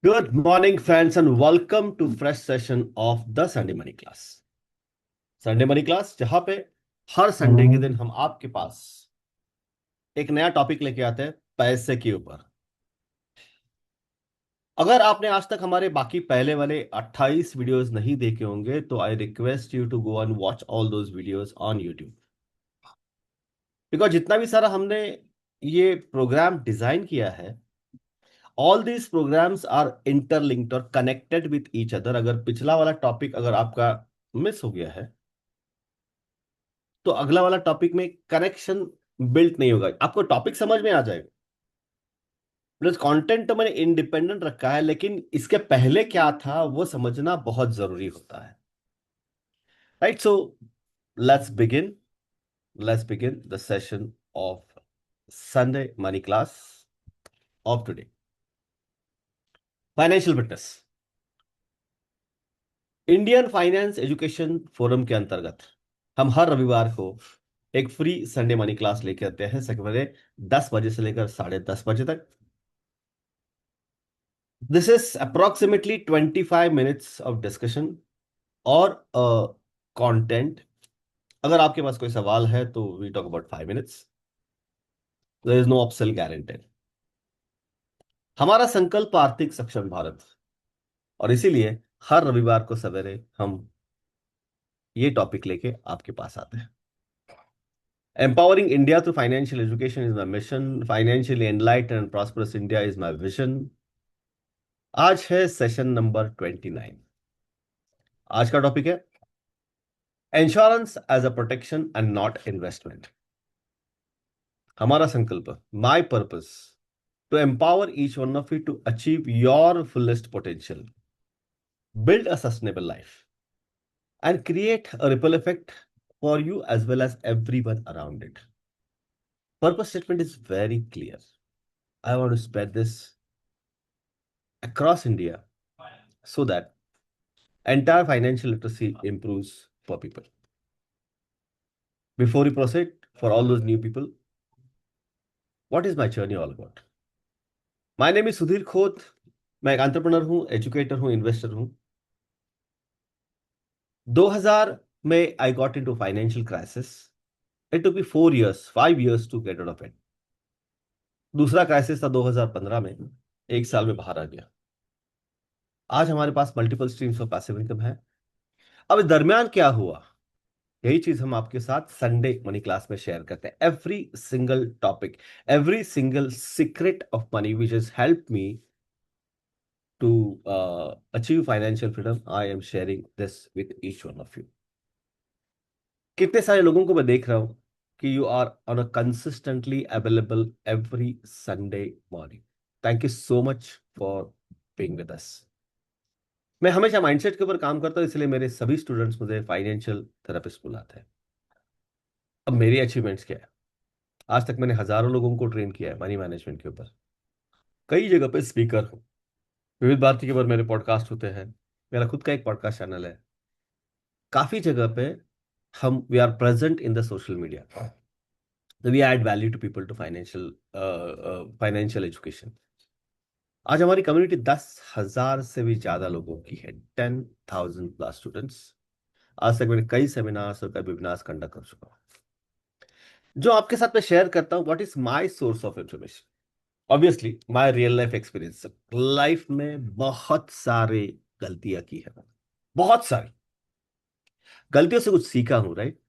Good morning, friends, and welcome to fresh session of the Sunday Money Class. Sunday money class जहां पे हर Sunday के दिन हम आपके पास एक नया टॉपिक लेके आते हैं पैसे के ऊपर। अगर आपने आज तक हमारे बाकी पहले वाले 28 वीडियोस नहीं देखे होंगे तो I request you to go and watch all those videos on YouTube. Because जितना भी सारा हमने ये प्रोग्राम डिजाइन किया है, all these programs are interlinked और कनेक्टेड विथ ईच अदर। अगर पिछला वाला टॉपिक अगर आपका मिस हो गया है तो अगला वाला टॉपिक में कनेक्शन बिल्ट नहीं होगा, आपको टॉपिक समझ में आ जाएगा। प्लस कंटेंट तो मैंने इंडिपेंडेंट रखा है, लेकिन इसके पहले क्या था वो समझना बहुत जरूरी होता है। Right, so let's begin let's begin the session of Sunday money class of today. Financial fitness Indian finance education forum के अंतर्गत हम हर रविवार को एक फ्री संडे मनी क्लास लेके आते हैं सवेरे 10 बजे से लेकर 10:30 बजे तक। This is approximately 25 minutes of discussion और कंटेंट। अगर आपके पास कोई सवाल है तो we talk about 5 minutes. There is no upsell guaranteed. हमारा संकल्प आर्थिक सक्षम भारत, और इसीलिए हर रविवार को सवेरे हम ये टॉपिक लेके आपके पास आते हैं। Empowering India through financial education is my mission, financially enlighten and prosperous India is my vision. आज है सेशन नंबर 29। आज का टॉपिक है insurance as a protection and not investment. हमारा संकल्प, my purpose, to empower each one of you to achieve your fullest potential, build a sustainable life, and create a ripple effect for you as well as everyone around it. Purpose statement is very clear. I want to spread this across India so that entire financial literacy improves for people. Before we proceed, for all those new people, what is my journey all about? My name is Sudhir Khoth. मैं एक entrepreneur हूं, educator हूं, investor हूं। 2000 में I got into financial crisis. It took me 4 years, 5 years to get out of it. दूसरा crisis था 2015 में, 1 साल में बाहर आ गया। आज हमारे पास multiple streams of passive income है। अब इस दरमियान क्या हुआ, यही चीज हम आपके साथ संडे मनी क्लास में शेयर करते हैं। Every single topic, every single secret of money which is help me to achieve financial freedom, I am sharing this with each one of you. कितने सारे लोगों को मैं देख रहा हूं कि you are on a consistently available every Sunday morning. Thank you so much for being with us. मैं हमेशा माइंडसेट के ऊपर काम करता हूं, इसलिए मेरे सभी स्टूडेंट्स मुझे फाइनेंशियल थेरेपिस्ट बुलाते हैं। अब मेरी अचीवमेंट्स क्या है, आज तक मैंने हजारों लोगों को ट्रेन किया है मनी मैनेजमेंट के ऊपर। कई जगह पे स्पीकर हूं, विविध भारती के ऊपर मेरे पॉडकास्ट होते हैं, मेरा खुद का एक पॉडकास्ट चैनल है। काफी जगह पे हम we are present in the social media, we add value to people to financial education. आज हमारी कम्युनिटी 10,000 से भी ज्यादा लोगों की है, 10,000+ स्टूडेंट्स। आज तक मैंने कई सेमिनार्स और कई वेबिनार्स कंडक्ट कर चुका हूं। जो आपके साथ मैं शेयर करता हूं, what is my source of information, obviously my real life experience. Life में बहुत सारे गलतियां की है, बहुत सारी गलतियों से कुछ सीखा हूं, राइट।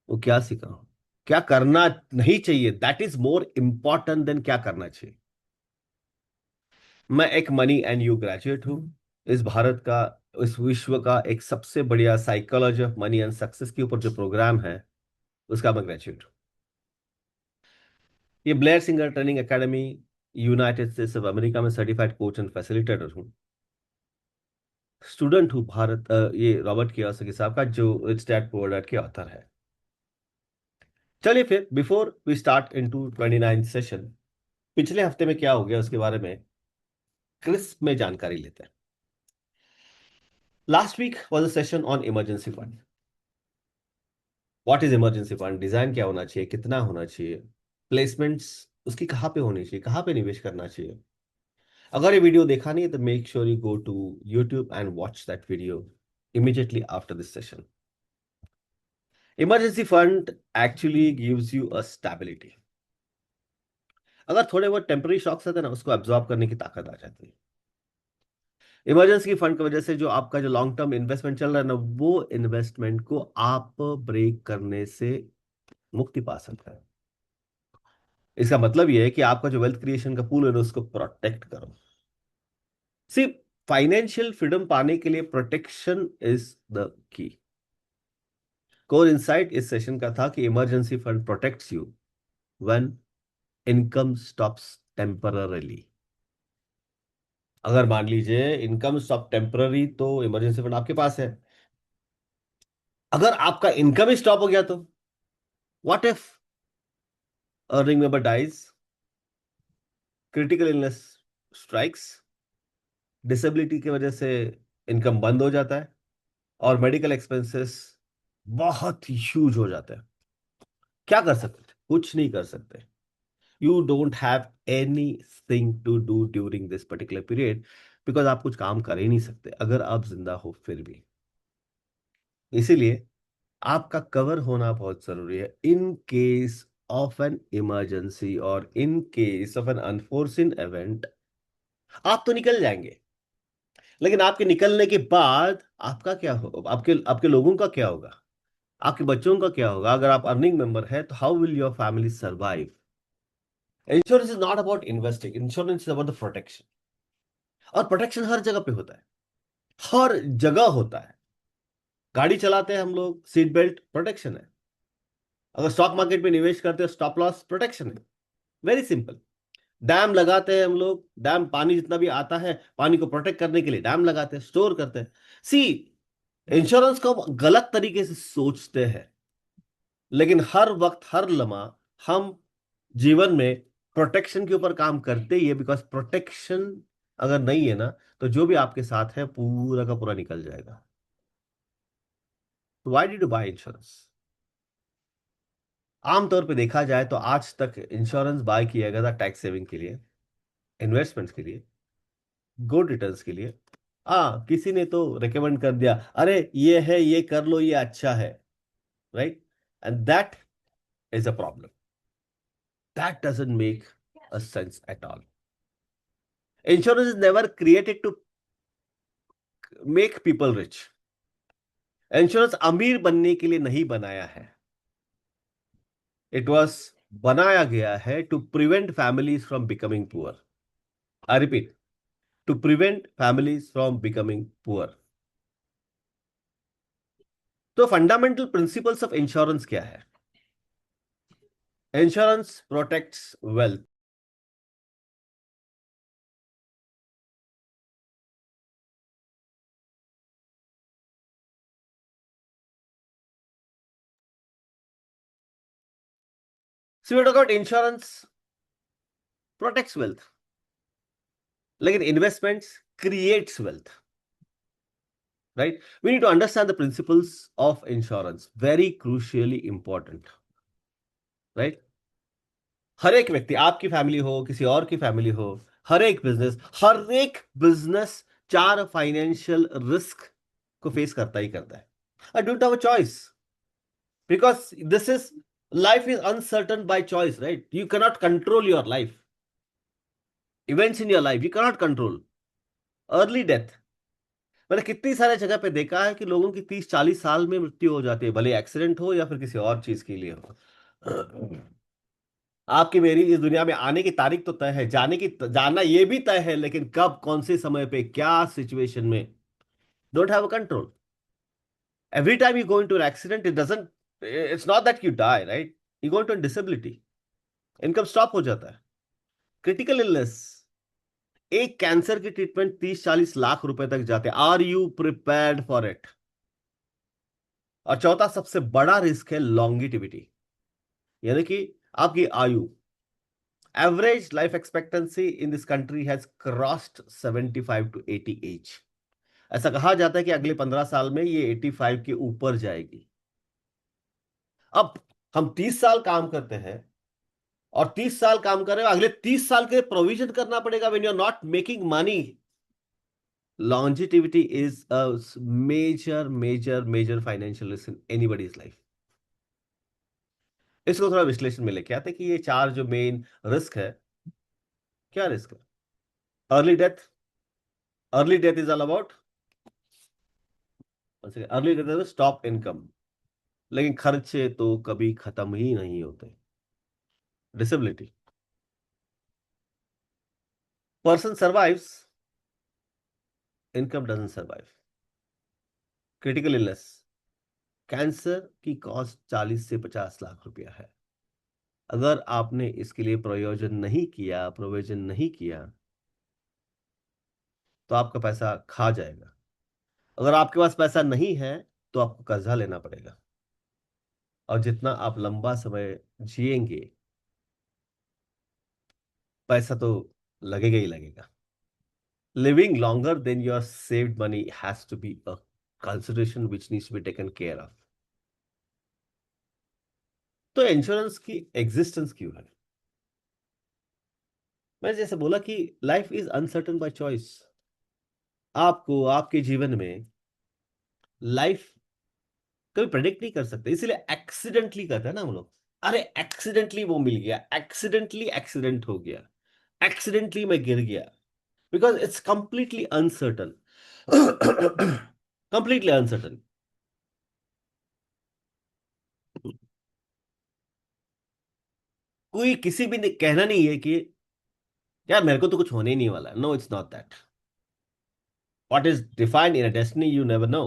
वो क्या सीखा हूं, क्या करना नहीं चाहिए, that is more important than क्या करना चाहिए। मैं एक मनी एंड यू ग्रेजुएट हूं। इस भारत का, इस विश्व का एक सबसे बढ़िया psychology of money and success के ऊपर जो प्रोग्राम है उसका मैं ग्रेजुएट हूं। ये Blair Singer training academy United States of America में सर्टिफाइड कोच एंड फैसिलिटेटर हूं। स्टूडेंट हूं भारत ये रॉबर्ट कियोसाकी साहब का, जो रिच डैड पुअर डैड के ऑथर है। चलिए फिर before we start into 29 session, पिछले हफ्ते में क्या हो गया उसके बारे में क्रिस्प में जानकारी लेते हैं। Last week was a session on emergency fund. What is emergency fund, design क्या होना चाहिए, कितना होना चाहिए, प्लेसमेंट्स उसकी कहाँ पे होनी चाहिए, कहाँ पे निवेश करना चाहिए। अगर ये वीडियो देखा नहीं है तो make sure you go to YouTube and watch that video immediately after this session. Emergency fund actually gives you a stability. अगर थोड़े बहुत टेम्पररी शॉक्स आते हैं ना, उसको एब्जॉर्ब करने की ताकत आ जाती है। इमरजेंसी फंड की वजह से जो आपका जो लॉन्ग टर्म इन्वेस्टमेंट चल रहा है ना, वो इन्वेस्टमेंट को आप ब्रेक करने से मुक्ति पा सकते हैं। इसका मतलब यह है कि आपका जो वेल्थ क्रिएशन का पूल है ना, उसको प्रोटेक्ट करो। सिर्फ फाइनेंशियल फ्रीडम पाने के लिए प्रोटेक्शन इज द की। कोर इनसाइट इस सेशन का था कि emergency fund protects you when income stops temporarily. अगर मान लीजिए इनकम स्टॉप टेम्पररी, तो इमरजेंसी फंड आपके पास है। अगर आपका इनकम ही स्टॉप हो गया तो what if earning member dies, critical illness strikes, disability की वजह से इनकम बंद हो जाता है और मेडिकल एक्सपेंसेस बहुत ह्यूज हो जाते हैं। क्या कर सकते थे? कुछ नहीं कर सकते। You don't have anything to do during this particular period, because आप कुछ काम कर ही नहीं सकते अगर आप जिंदा हो फिर भी। इसीलिए आपका कवर होना बहुत जरूरी है in case of an emergency और in case of an unforeseen event. आप तो निकल जाएंगे, लेकिन आपके निकलने के बाद आपका क्या हो, आपके आपके लोगों का क्या होगा, आपके बच्चों का क्या होगा? अगर आप अर्निंग मेंबर है तो how will your family survive? Insurance is not about investing, insurance is about the protection. और प्रोटेक्शन हर जगह पे होता है, हर जगह होता है। गाड़ी चलाते हैं हम लोग, सीट बेल्ट प्रोटेक्शन है। अगर स्टॉक मार्केट में निवेश करते हैं, स्टॉप लॉस प्रोटेक्शन है। Very simple. डैम लगाते हैं हम लोग, डैम पानी जितना भी आता है पानी को प्रोटेक्ट करने के लिए डैम लगाते हैं, स्टोर करते हैं। सी, इंश्योरेंस को हम गलत तरीके से सोचते हैं, लेकिन हर वक्त हर लम्हा हम जीवन में प्रोटेक्शन के ऊपर काम करते ही है। बिकॉज प्रोटेक्शन अगर नहीं है ना, तो जो भी आपके साथ है पूरा का पूरा निकल जाएगा। तो why did you buy insurance? आमतौर पे देखा जाए तो आज तक इंश्योरेंस बाय किया गया था टैक्स सेविंग के लिए, इन्वेस्टमेंट्स के लिए, गुड रिटर्न्स के लिए। किसी ने तो रिकमेंड कर दिया, अरे ये है ये कर लो ये अच्छा है, right? And that is a problem. That doesn't make a sense at all. Insurance is never created to make people rich. Insurance अमीर बनने के लिए नहीं बनाया है। इट वॉज बनाया गया है to prevent families from becoming poor. I repeat, to prevent families from becoming poor. तो फंडामेंटल प्रिंसिपल्स ऑफ इंश्योरेंस क्या है? Insurance protects wealth. So we talk about insurance protects wealth, लेकिन investments creates wealth, right? We need to understand the principles of insurance, very crucially important, right? हर एक व्यक्ति, आपकी family हो किसी और की फैमिली हो, हर एक बिजनेस चार फाइनेंशियल रिस्क को फेस करता ही करता है। I don't have a choice, because this is, life is uncertain by choice, right? You cannot control your life, events in your life you cannot control. Early death, मैंने कितनी सारे जगह पे देखा है कि लोगों की 30-40 साल में मृत्यु हो जाती है, भले एक्सीडेंट हो या फिर किसी और चीज के लिए हो। आपकी मेरी इस दुनिया में आने की तारीख तो तय है, जाना ये भी तय है, लेकिन कब, कौन से समय पे, क्या सिचुएशन में, don't have control. Every time you go into an accident, it's not that you die, right? You go into disability, income stop हो जाता है। क्रिटिकल इलनेस, एक कैंसर की ट्रीटमेंट 30-40 लाख रुपए तक जाते हैं। Are you prepared for it? और चौथा सबसे बड़ा रिस्क है लॉन्गिटिविटी, यानी कि आपकी आयु। Average life expectancy in this country has crossed 75 to 80 age. ऐसा कहा जाता है कि अगले 15 साल में ये 85 के ऊपर जाएगी। अब हम 30 साल काम करते हैं, और 30 साल काम कर रहे हो, अगले 30 साल के प्रोविजन करना पड़ेगा when you are not making money. Longevity is a major major major financial risk in anybody's life. इसको थोड़ा विश्लेषण में लेके आते हैं कि ये चार जो मेन रिस्क है, क्या रिस्क है। Early death. Early death is all about, early death stop income, लेकिन खर्चे तो कभी खत्म ही नहीं होते। Disability, person survives, income doesn't survive. Critical illness, cancer की कॉस्ट 40 से 50 लाख रुपया है। अगर आपने इसके लिए प्रयोजन नहीं किया, प्रोविजन नहीं किया, तो आपका पैसा खा जाएगा। अगर आपके पास पैसा नहीं है, तो आपको कर्जा लेना पड़ेगा। और जितना आप लंबा समय जिएंगे, पैसा तो लगेगा ही लगेगा। Living longer than your saved money has to be a consideration which needs to be taken care of. तो इंश्योरेंस की एग्जिस्टेंस क्यों है? मैं जैसे बोला कि life is uncertain by choice. आपको आपके जीवन में लाइफ कभी प्रेडिक्ट नहीं कर सकते, इसीलिए एक्सीडेंटली करते हैं ना हम लोग। अरे एक्सीडेंटली वो मिल गया, एक्सीडेंटली एक्सीडेंट हो गया, एक्सीडेंटली मैं गिर गया, because it's completely uncertain. Completely uncertain. कोई किसी भी ने कहना नहीं है कि यार मेरे को तो कुछ होने ही नहीं वाला। No, it's not that. What is defined in a destiny you never know.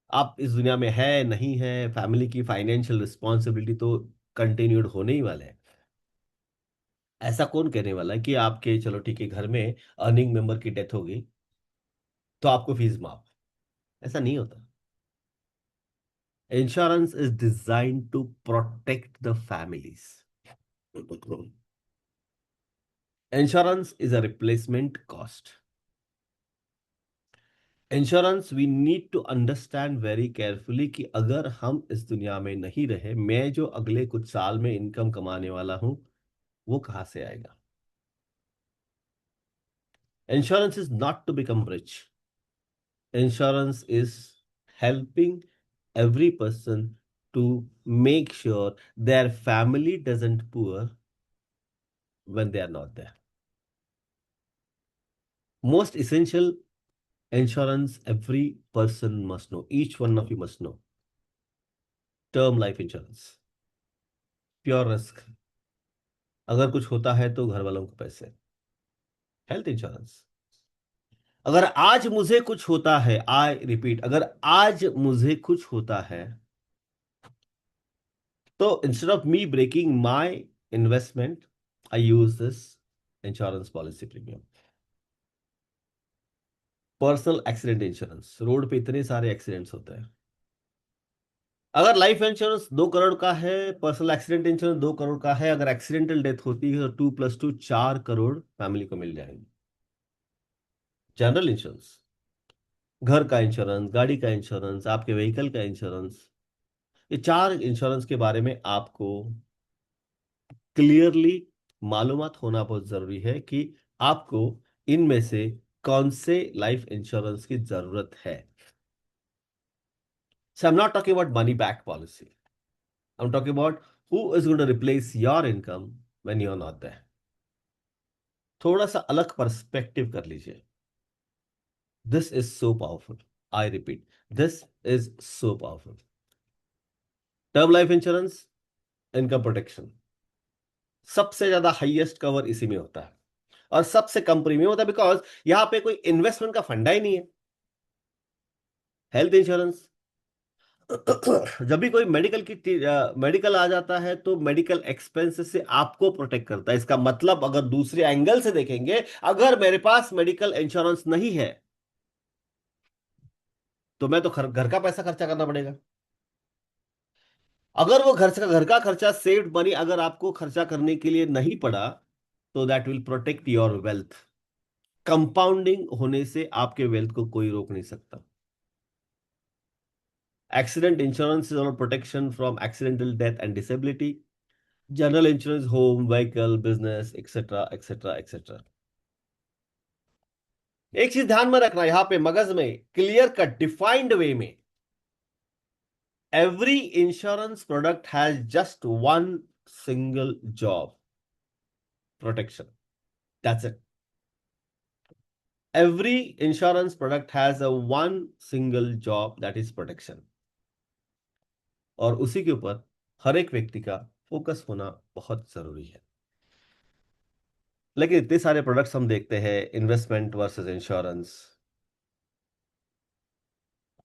आप इस दुनिया में है नहीं है, फैमिली की फाइनेंशियल रिस्पॉन्सिबिलिटी तो कंटिन्यूड होने ही वाले हैं। ऐसा कौन कहने वाला है कि आपके चलो ठीक है घर में अर्निंग मेंबर की डेथ होगी तो आपको फीस माफ? ऐसा नहीं होता। Insurance is design to protect the families. Insurance is a replacement cost. Insurance we need to understand very carefully कि अगर हम इस दुनिया में नहीं रहे, मैं जो अगले कुछ साल में इनकम कमाने वाला हूं, वो कहां से आएगा? Insurance is not to become rich. Insurance is helping every person to make sure their family doesn't poor when they are not there. Most essential insurance every person must know. Each one of you must know. Term life insurance, pure risk. अगर कुछ होता है तो घर वालों को पैसे। Health insurance, अगर आज मुझे कुछ होता है, आई रिपीट, अगर आज मुझे कुछ होता है, so instead of me breaking my investment, I use this insurance policy premium. Personal accident insurance, road पे इतने सारे एक्सीडेंट्स होते हैं। अगर लाइफ इंश्योरेंस 2 करोड़ का है, पर्सनल एक्सीडेंट इंश्योरेंस 2 करोड़ का है, अगर एक्सीडेंटल डेथ होती है तो 2 + 2 4 करोड़ फैमिली को मिल जाएंगे। जनरल इंश्योरेंस, घर का इंश्योरेंस, गाड़ी का इंश्योरेंस, आपके व्हीकल का इंश्योरेंस, ये चार इंश्योरेंस के बारे में आपको क्लियरली मालूमात होना बहुत जरूरी है कि आपको इनमें से कौन से लाइफ इंश्योरेंस की जरूरत है। So I'm not talking about money back policy. I'm talking about who is going to replace your income when you're not there. थोड़ा सा अलग पर्सपेक्टिव कर लीजिए। This is so powerful. I repeat, this is so powerful. Term life insurance, income protection, सबसे ज्यादा highest cover इसी में होता है और सबसे कम प्रीमियम होता है, बिकॉज यहां पे कोई इन्वेस्टमेंट का फंडा ही नहीं है। हेल्थ इंश्योरेंस, जब भी कोई मेडिकल आ जाता है तो मेडिकल एक्सपेंसेस से आपको प्रोटेक्ट करता है। इसका मतलब अगर दूसरे एंगल से देखेंगे, अगर मेरे पास मेडिकल इंश्योरेंस नहीं है तो मैं तो घर का पैसा खर्चा करना पड़ेगा। अगर वो घर का खर्चा, सेव्ड मनी अगर आपको खर्चा करने के लिए नहीं पड़ा, तो that will protect your wealth. Compounding होने से आपके वेल्थ को कोई रोक नहीं सकता। Accident insurance is on protection from accidental death and disability. General insurance, home, vehicle, business, etcetera etcetera etcetera. एक चीज ध्यान में रखना यहां पे मगज में, क्लियर कट डिफाइंड वे में, every insurance product has just one single job, protection. That's it. Every insurance product has a one single job, that is protection। और उसी के ऊपर हर एक व्यक्ति का फोकस होना बहुत जरूरी है। लेकिन इतने सारे प्रोडक्ट्स हम देखते हैं, इन्वेस्टमेंट वर्सेस इंश्योरेंस,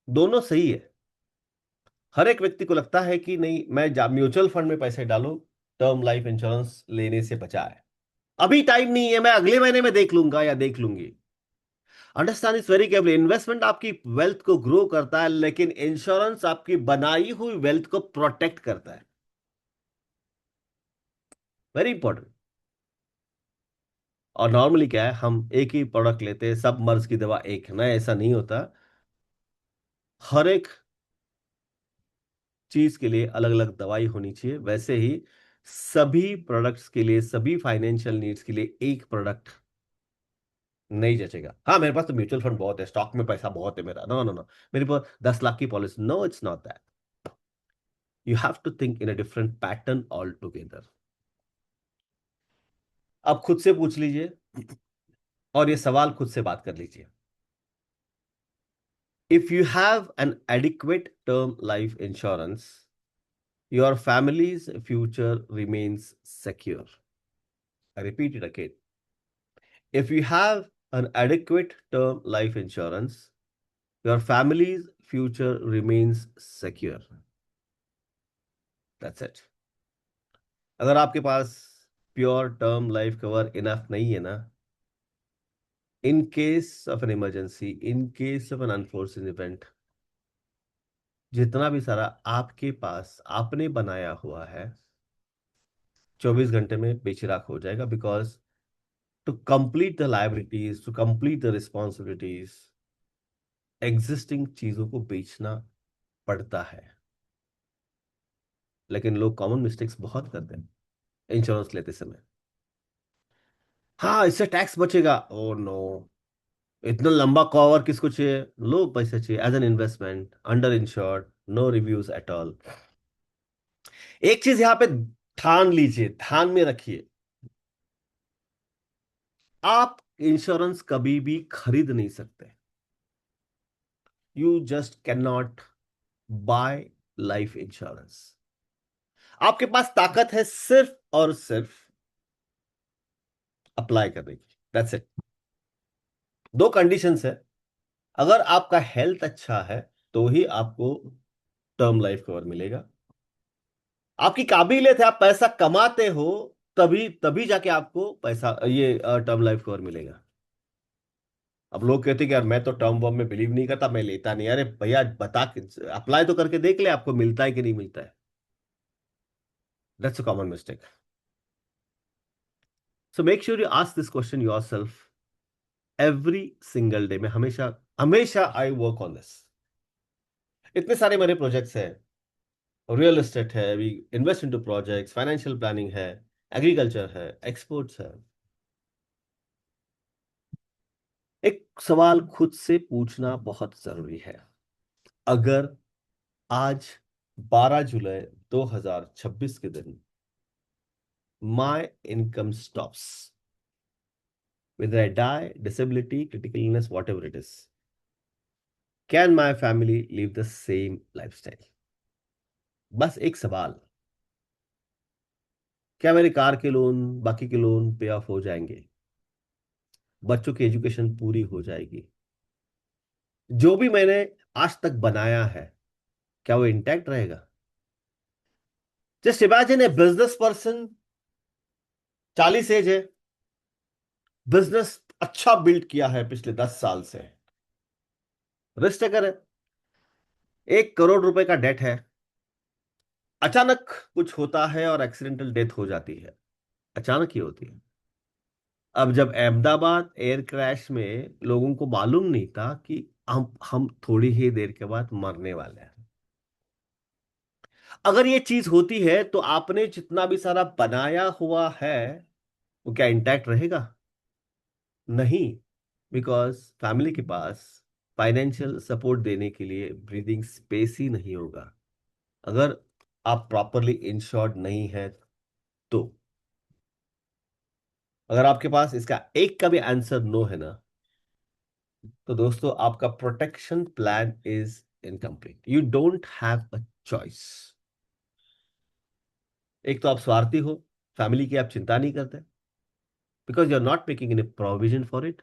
दोनों सही है। हर एक व्यक्ति को लगता है कि नहीं, मैं म्यूचुअल फंड में पैसे डालूं, टर्म लाइफ इंश्योरेंस लेने से बचा है, अभी टाइम नहीं है, मैं अगले महीने में देख लूंगा या देख लूंगी। Understand is very carefully, investment आपकी वेल्थ को ग्रो करता है, लेकिन इंश्योरेंस आपकी बनाई हुई वेल्थ को प्रोटेक्ट करता है। Very important. और नॉर्मली क्या है, हम एक ही प्रोडक्ट लेते हैं, सब मर्ज की दवा एक है ना, ऐसा नहीं होता। हर एक चीज के लिए अलग अलग दवाई होनी चाहिए, वैसे ही सभी प्रोडक्ट्स के लिए, सभी फाइनेंशियल नीड्स के लिए एक प्रोडक्ट नहीं जचेगा। हाँ, मेरे पास तो म्यूचुअल फंड बहुत है, स्टॉक में पैसा बहुत है मेरा, नो नो नो, मेरे पास 10 लाख की policy, no, it's not that. You have to think in a different pattern all together. अब खुद से पूछ लीजिए और ये सवाल खुद से बात कर लीजिए, if you have an adequate term life insurance, your family's future remains secure। I repeat it again. If you have an adequate term life insurance, your family's future remains secure। That's it। अगर आपके पास pure term life cover enough नहीं है ना, in case of an emergency, in case of an unforeseen event, जितना भी सारा आपके पास आपने बनाया हुआ है 24 घंटे में बेचिराख हो जाएगा। Because to complete the liabilities, to complete the responsibilities, existing चीजों को बेचना पड़ता है। लेकिन लोग कॉमन मिस्टेक्स बहुत करते हैं इंश्योरेंस लेते समय। हाँ, इससे टैक्स बचेगा, ओ नो, इतना लंबा कवर किसको चाहिए, लो पैसे चाहिए as an investment, under insured, no reviews at all. एक चीज यहां पे ध्यान लीजिए, ध्यान में रखिए, आप इंश्योरेंस कभी भी खरीद नहीं सकते। You just can not bye life insurance. आपके पास ताकत है सिर्फ और सिर्फ अप्लाई करने की, दैट्स इट। दो कंडीशंस है, अगर आपका हेल्थ अच्छा है तो ही आपको टर्म लाइफ कवर मिलेगा, आपकी काबिलियत है, आप पैसा कमाते हो, तभी तभी जाके आपको पैसा, ये टर्म लाइफ कवर मिलेगा। अब लोग कहते हैं कि यार मैं तो टर्म वर्म में बिलीव नहीं करता, मैं लेता नहीं। अरे भैया, बता के अप्लाई तो करके देख ले, आपको मिलता है कि नहीं मिलता है। That's a common mistake. So make sure you ask this question yourself every single day में, हमेशा हमेशा। I work on this. इतने सारे मेरे प्रोजेक्ट्स हैं, रियल एस्टेट है, we invest into projects, financial planning है, एग्रीकल्चर है, एक्सपोर्ट्स है। एक सवाल खुद से पूछना बहुत जरूरी है, अगर आज 12 जुलाई 2026 के दिन my income stops, whether I die, disability, critical illness, whatever it is, can my family live the same lifestyle? बस एक सवाल, क्या मेरे कार के लोन, बाकी के लोन पे ऑफ हो जाएंगे, बच्चों की एजुकेशन पूरी हो जाएगी, जो भी मैंने आज तक बनाया है क्या वो इंटैक्ट रहेगा? Just imagine a business person, 40 age है, बिजनेस अच्छा बिल्ड किया है पिछले 10 साल से, रिस्क टेकर है, 1 करोड़ रुपए का डेट है, अचानक कुछ होता है और एक्सीडेंटल डेथ हो जाती है, अचानक ही होती है। अब जब अहमदाबाद एयर क्रैश में लोगों को मालूम नहीं था कि हम थोड़ी ही देर के बाद मरने वाले हैं, अगर ये चीज होती है तो आपने जितना भी सारा बनाया हुआ है वो क्या इंटैक्ट रहेगा? नहीं, बिकॉज फैमिली के पास फाइनेंशियल सपोर्ट देने के लिए ब्रीदिंग स्पेस ही नहीं होगा। अगर आप प्रॉपरली इंश्योर्ड नहीं है तो। अगर आपके पास इसका एक का भी आंसर नो है ना, तो दोस्तों आपका protection plan is incomplete. You don't have a choice. एक तो आप स्वार्थी हो, फैमिली की आप चिंता नहीं करते because you are not making any provision for it,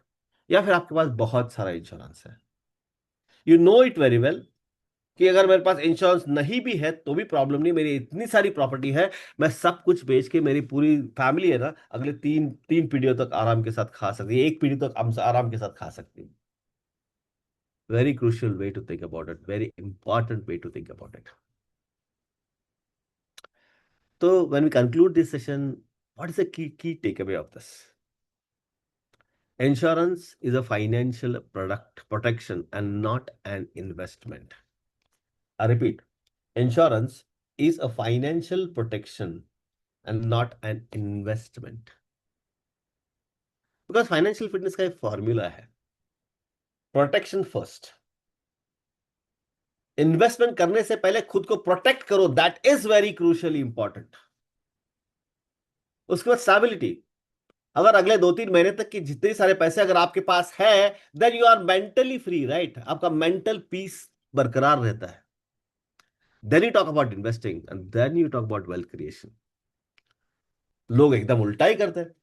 या फिर आपके पास बहुत सारा इंश्योरेंस है। You know it very well कि अगर मेरे पास इंश्योरेंस नहीं भी है तो भी प्रॉब्लम नहीं, मेरी इतनी सारी प्रॉपर्टी है, मैं सब कुछ बेच के मेरी पूरी फैमिली है ना अगले तीन तीन पीढ़ियों तक आराम के साथ खा सकती है, एक पीढ़ी तक आराम के साथ खा सकती है। Very crucial way to think about it, very important way to think about it. तो when we conclude this session, what is the key take away of this? Insurance is a financial product protection and not an investment. I repeat, insurance is a financial protection and not an investment. Because financial fitness का एक formula है, protection first. Investment करने से पहले खुद को protect करो, that is very crucially important. उसके बाद स्टेबिलिटी। अगर अगले 2-3 महीने तक की जितने सारे पैसे अगर आपके पास है, then you are mentally free, right? आपका मेंटल पीस बरकरार रहता है। Then you talk about investing and then you talk about wealth creation. लोग एकदम उल्टा ही करते हैं,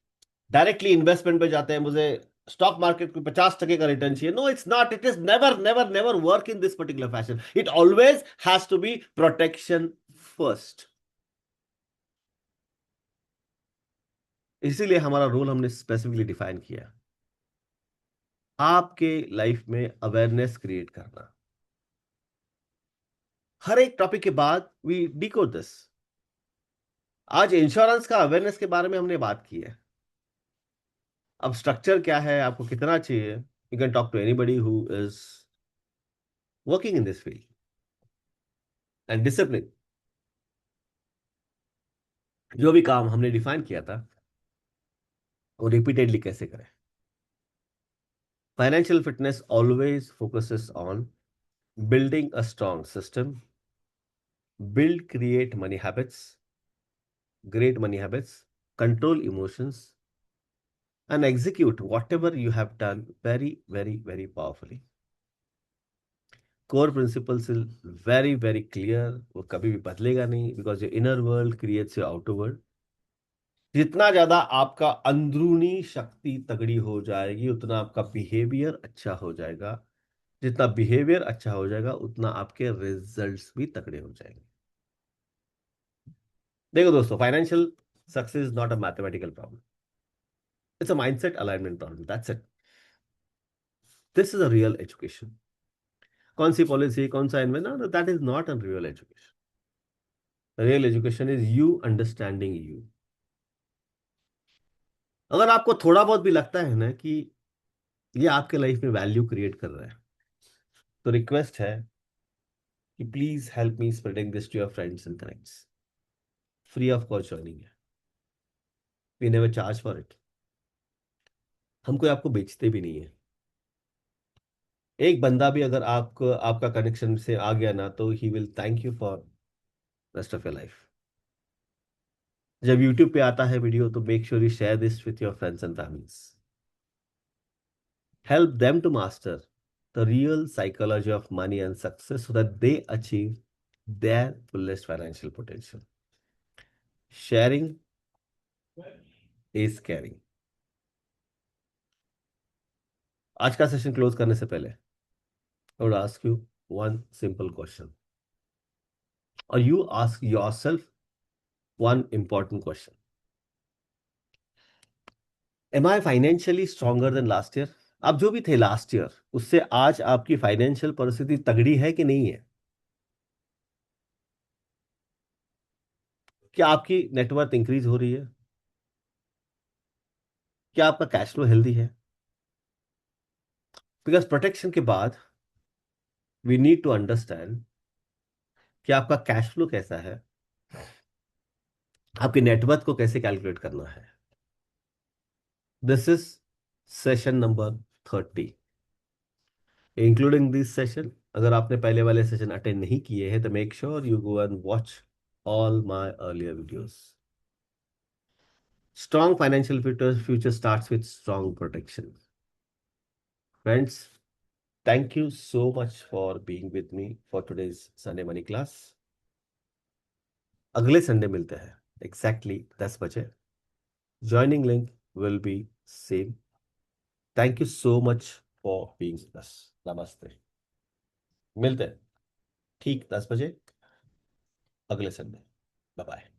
डायरेक्टली इन्वेस्टमेंट पे जाते हैं, मुझे स्टॉक मार्केट को 50% का रिटर्न चाहिए। No, it's not, it is never never never work in this particular fashion. It always has to be protection first. इसीलिए हमारा रोल हमने स्पेसिफिकली डिफाइन किया, आपके लाइफ में अवेयरनेस क्रिएट करना। हर एक टॉपिक के बाद वी डिकोड दिस। आज इंश्योरेंस का अवेयरनेस के बारे में हमने बात की है। अब स्ट्रक्चर क्या है, आपको कितना चाहिए, you can talk to anybody who is working in this field. And discipline, जो भी काम हमने डिफाइन किया था वो रिपीटेडली कैसे करें। Financial fitness always focuses on building a strong system, build create money habits, great money habits, control emotions, and execute whatever you have done very, very, very powerfully. Core principles is very, very clear, वो कभी भी बदलेगा नहीं, because your inner world creates your outer world. जितना ज्यादा आपका अंदरूनी शक्ति तगड़ी हो जाएगी उतना आपका बिहेवियर अच्छा हो जाएगा, जितना बिहेवियर अच्छा हो जाएगा उतना आपके रिजल्ट्स भी तगड़े हो जाएंगे। देखो दोस्तों, financial success is not a mathematical problem, it's a mindset alignment problem, that's it. This is a real education. कौन सी पॉलिसी, कौन सा invent, that is not a real education. Real education is you understanding you. अगर आपको थोड़ा बहुत भी लगता है ना कि ये आपके लाइफ में वैल्यू क्रिएट कर रहा है, तो रिक्वेस्ट है कि please help me spreading this to your friends and connects. Free of cost joining है, we never charge for it. हम कोई आपको बेचते भी नहीं है। एक बंदा भी अगर आपको आपका कनेक्शन से आ गया ना, तो he will thank you for rest of your life. जब यूट्यूब पे आता है वीडियो तो make sure you share this with your friends and families. Help them to master the real psychology of money and success so that they achieve their fullest financial potential. Sharing is caring. आज का session close करने से पहले I would ask you one simple question, or you ask yourself one important question. Am I financially stronger than last year? आप जो भी थे last year उससे आज आपकी फाइनेंशियल परिस्थिति तगड़ी है कि नहीं है? क्या आपकी नेटवर्थ इंक्रीज हो रही है? क्या आपका कैश फ्लो हेल्दी है? बिकॉज प्रोटेक्शन के बाद वी नीड टू अंडरस्टैंड कि आपका कैश फ्लो कैसा है, आपकी नेटवर्थ को कैसे कैलकुलेट करना है। This is session number 30, including this session. अगर आपने पहले वाले सेशन अटेंड नहीं किए हैं तो make sure you go and watch all my earlier videos. Strong financial future starts with strong protection. Friends, thank you so much for being with me for today's Sunday Money class. अगले Sunday मिलते हैं exactly 10 बजे। Joining link will be same. Thank you so much for being with अस। नमस्ते। मिलते हैं ठीक 10 बजे अगले संडे। Bye bye.